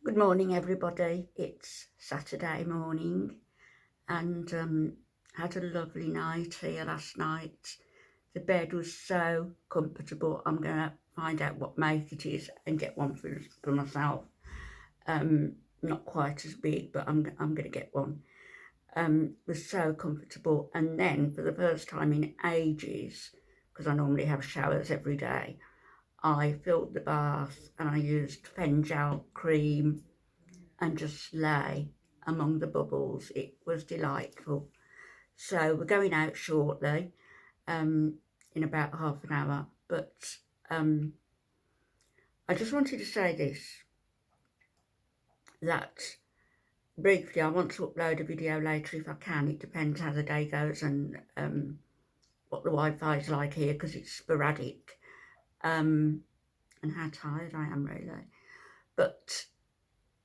Good morning, everybody. It's Saturday morning and had a lovely night here last night. The bed was so comfortable. I'm going to find out what make it is and get one for myself. Not quite as big, but I'm going to get one. It was so comfortable. And then for the first time in ages, because I normally have showers every day, I filled the bath and I used Fengel cream and just lay among the bubbles. It was delightful. So we're going out shortly, in about half an hour. But I just wanted to say this, that briefly I want to upload a video later if I can. It depends how the day goes and what the Wi-Fi is like here, because it's sporadic, and how tired I am really. But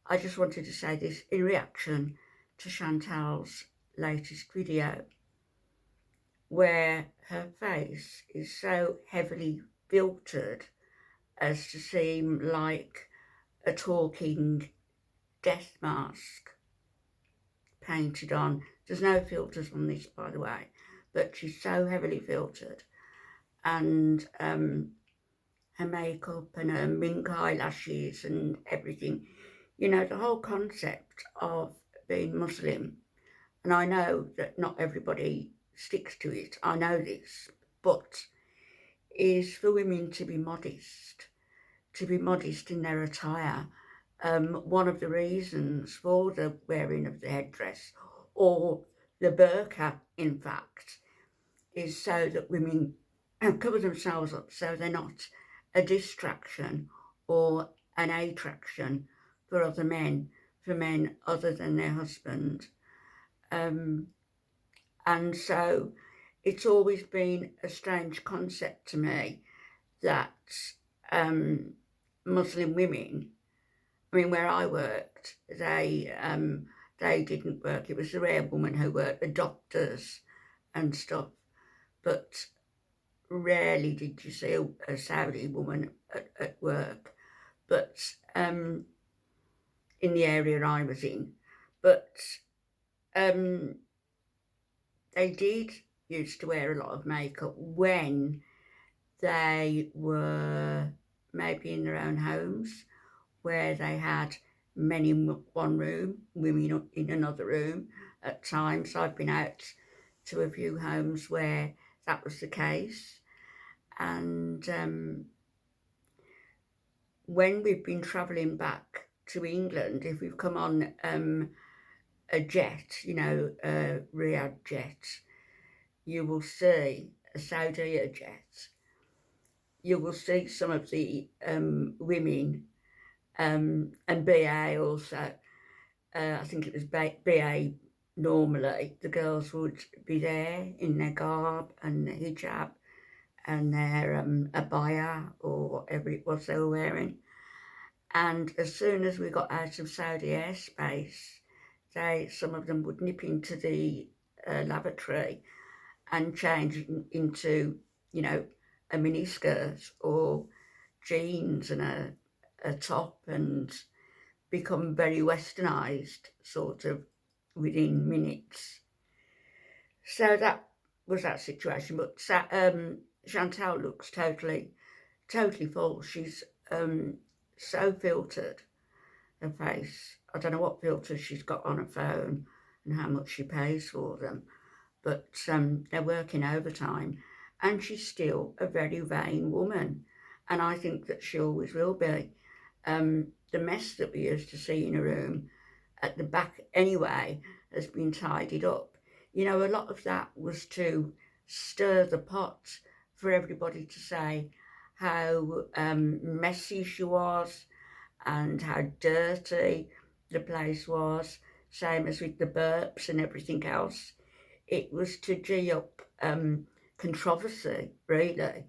I just wanted to say this in reaction to Chantal's latest video, where her face is so heavily filtered as to seem like a talking death mask painted on. There's no filters on this, by the way, but she's so heavily filtered, and her makeup and her mink eyelashes and everything. You know, the whole concept of being Muslim, and I know that not everybody sticks to it, I know this, but is for women to be modest in their attire. One of the reasons for the wearing of the headdress, or the burqa, in fact, is so that women cover themselves up so they're not a distraction or an attraction for other men, for men other than their husband. And so it's always been a strange concept to me that Muslim women, I mean, where I worked, they didn't work. It was the rare woman who worked, the doctors and stuff. But rarely did you see a Saudi woman at work. But in the area I was in, but they did used to wear a lot of makeup when they were maybe in their own homes, where they had men in one room, women in another room. At times I've been out to a few homes where that was the case. And when we've been travelling back to England, if we've come on a jet, you know, a Riyadh jet, you will see a Saudi jet. You will see some of the women, and BA also. I think it was BA normally. The girls would be there in their garb and their hijab and their abaya or whatever it was they were wearing. And as soon as we got out of Saudi airspace, some of them would nip into the lavatory and change into, you know, a miniskirt or jeans and a top, and become very westernised sort of within minutes. So that was that situation. But Chantal looks totally false. She's so filtered, her face. I don't know what filters she's got on her phone and how much she pays for them, but they're working overtime, and she's still a very vain woman, and I think that she always will be. The mess that we used to see in a room at the back anyway has been tidied up. You know, a lot of that was to stir the pot for everybody to say how messy she was and how dirty the place was, same as with the burps and everything else. It was to gee up controversy, really.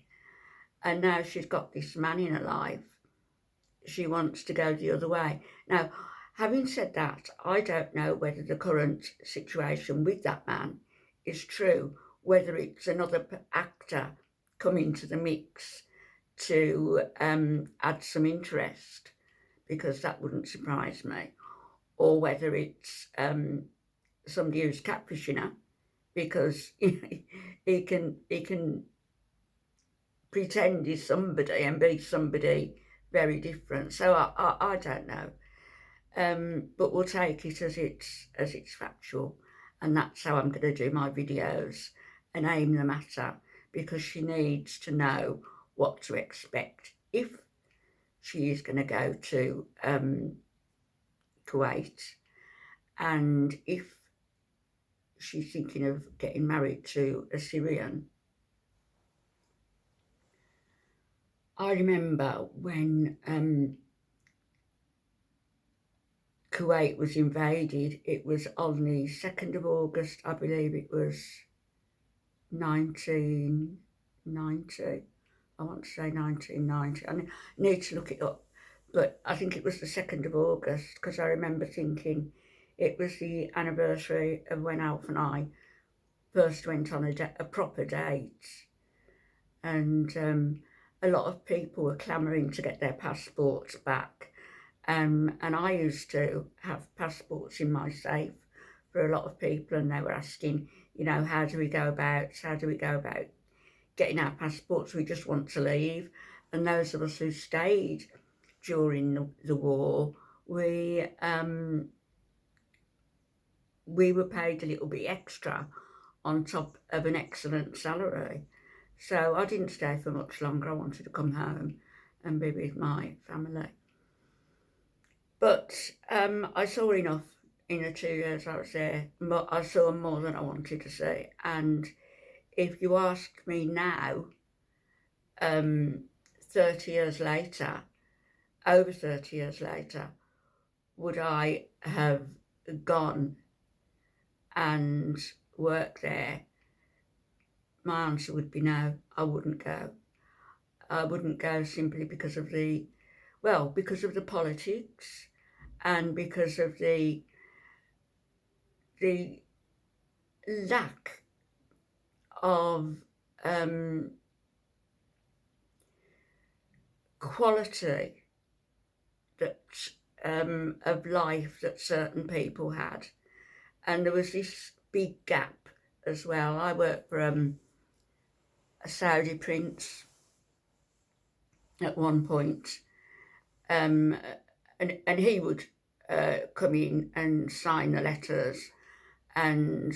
And now she's got this man in her life. She wants to go the other way. Now, having said that, I don't know whether the current situation with that man is true, whether it's another actor come into the mix to add some interest, because that wouldn't surprise me, or whether it's somebody who's catfishing her, because he can pretend he's somebody and be somebody very different. So I don't know. But we'll take it as it's factual, and that's how I'm going to do my videos and aim them at her, because she needs to know what to expect if she is going to go to Kuwait, and if she's thinking of getting married to a Syrian. I remember when Kuwait was invaded, it was on the 2nd of August, I believe it was 1990. I want to say 1990. I need to look it up, but I think it was the 2nd of August, because I remember thinking it was the anniversary of when Alf and I first went on a proper date, and a lot of people were clamouring to get their passports back, and I used to have passports in my safe for a lot of people, and they were asking, how do we go about getting our passports? We just want to leave. And those of us who stayed during the war, we were paid a little bit extra on top of an excellent salary. So I didn't stay for much longer. I wanted to come home and be with my family. But I saw enough in the 2 years I was there. I saw more than I wanted to see. And if you ask me now, 30 years later, over 30 years later, would I have gone and worked there? My answer would be no, I wouldn't go. I wouldn't go simply because of the politics, and because of the lack of quality that of life that certain people had. And there was this big gap as well. I worked for a Saudi prince at one point, and he would come in and sign the letters and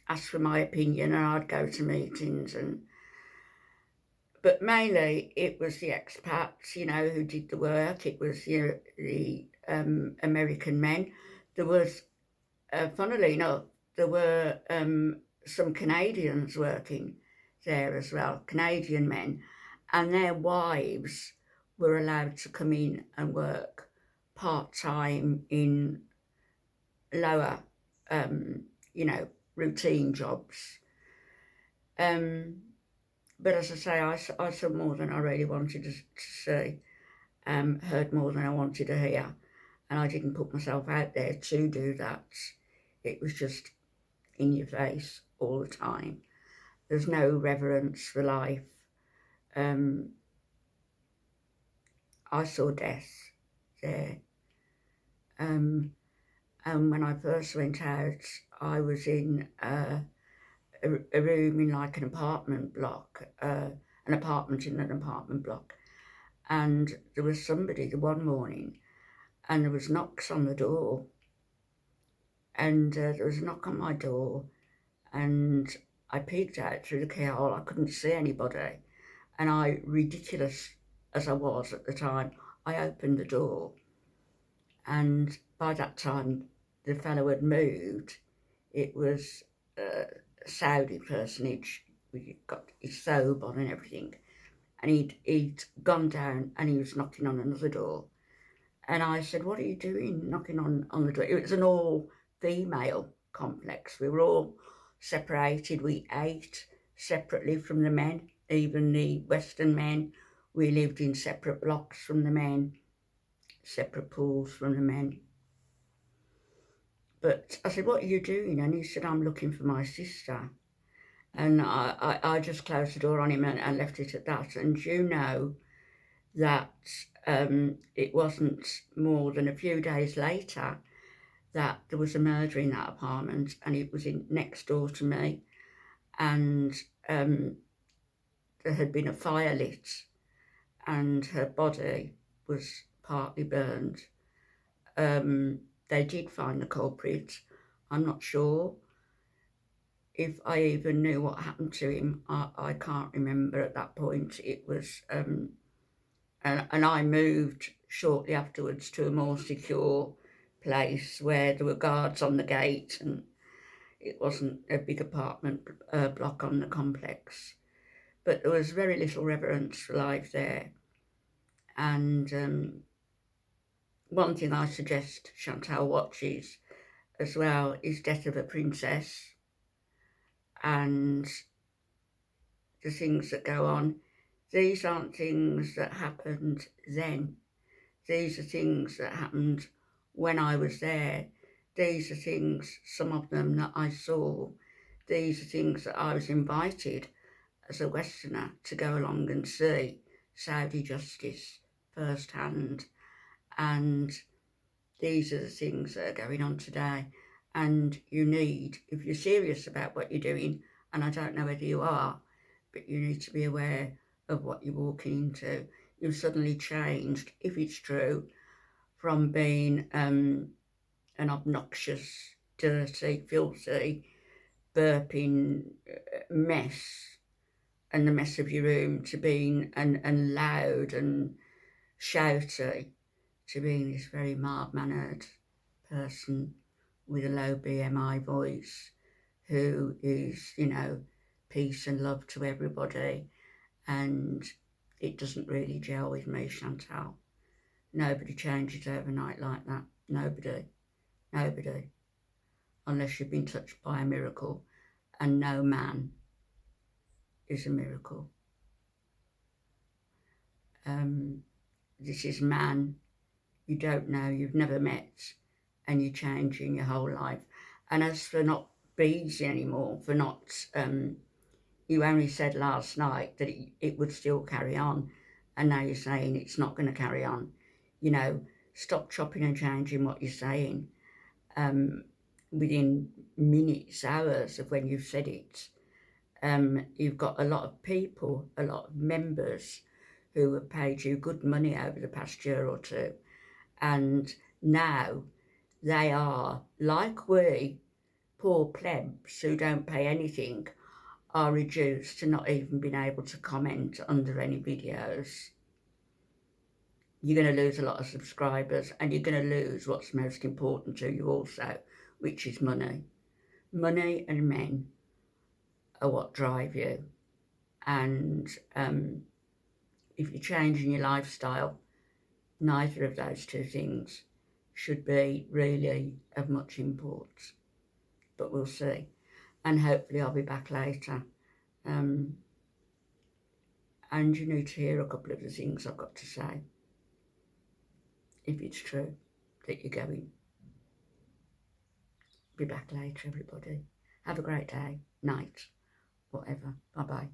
ask for my opinion, and I'd go to meetings, but mainly it was the expats, who did the work. It was the American men. There was, funnily enough, there were some Canadians working there as well, Canadian men, and their wives were allowed to come in and work part-time in lower, routine jobs. But as I say, I saw more than I really wanted to see, heard more than I wanted to hear, and I didn't put myself out there to do that. It was just in your face all the time. There's no reverence for life. I saw death there. And when I first went out, I was in a room in like an apartment block, an apartment in an apartment block. And there was somebody one morning, and there was knocks on the door. And there was a knock on my door, and I peeked out through the keyhole. I couldn't see anybody. And I, ridiculous as I was at the time, I opened the door. And by that time, the fellow had moved. It was a Saudi personage. We got his thobe on and everything. And he'd gone down and he was knocking on another door. And I said, "What are you doing knocking on the door?" It was an all-female complex. We were all separated. We ate separately from the men, even the Western men. We lived in separate blocks from the men, separate pools from the men. But I said, "What are you doing?" And he said, "I'm looking for my sister." And I just closed the door on him and left it at that. And that it wasn't more than a few days later that there was a murder in that apartment, and it was next door to me, and there had been a fire lit, and her body was partly burned. They did find the culprit. I'm not sure if I even knew what happened to him. I can't remember at that point. It was, and I moved shortly afterwards to a more secure place where there were guards on the gate, and it wasn't a big apartment block on the complex. But there was very little reverence for life there. And one thing I suggest Chantal watches as well is Death of a Princess, and the things that go on. These aren't things that happened then. These are things that happened when I was there. These are things, some of them that I saw. These are things that I was invited as a Westerner to go along and see Saudi justice firsthand. And these are the things that are going on today. And you need, if you're serious about what you're doing, and I don't know whether you are, but you need to be aware of what you're walking into. You've suddenly changed, if it's true, from being an obnoxious, dirty, filthy, burping mess and the mess of your room to being and loud and shouty, to being this very mild-mannered person with a low BMI voice who is, peace and love to everybody. And it doesn't really gel with me, Chantal. Nobody changes overnight like that. Nobody. Unless you've been touched by a miracle. And no man is a miracle. This is man you don't know, you've never met, and you're changing your whole life. And as for not beads anymore, for not, you only said last night that it would still carry on, and now you're saying it's not going to carry on. Stop chopping and changing what you're saying within minutes, hours of when you've said it. You've got a lot of people, a lot of members who have paid you good money over the past year or two, and now they are, like we, poor plebs who don't pay anything, are reduced to not even being able to comment under any videos. You're going to lose a lot of subscribers, and you're going to lose what's most important to you also, which is money. Money and men are what drive you. And if you're changing your lifestyle, neither of those two things should be really of much import. But we'll see. And hopefully I'll be back later. And you need to hear a couple of the things I've got to say, if it's true that you're going. Be back later, everybody. Have a great day, night, whatever. Bye-bye.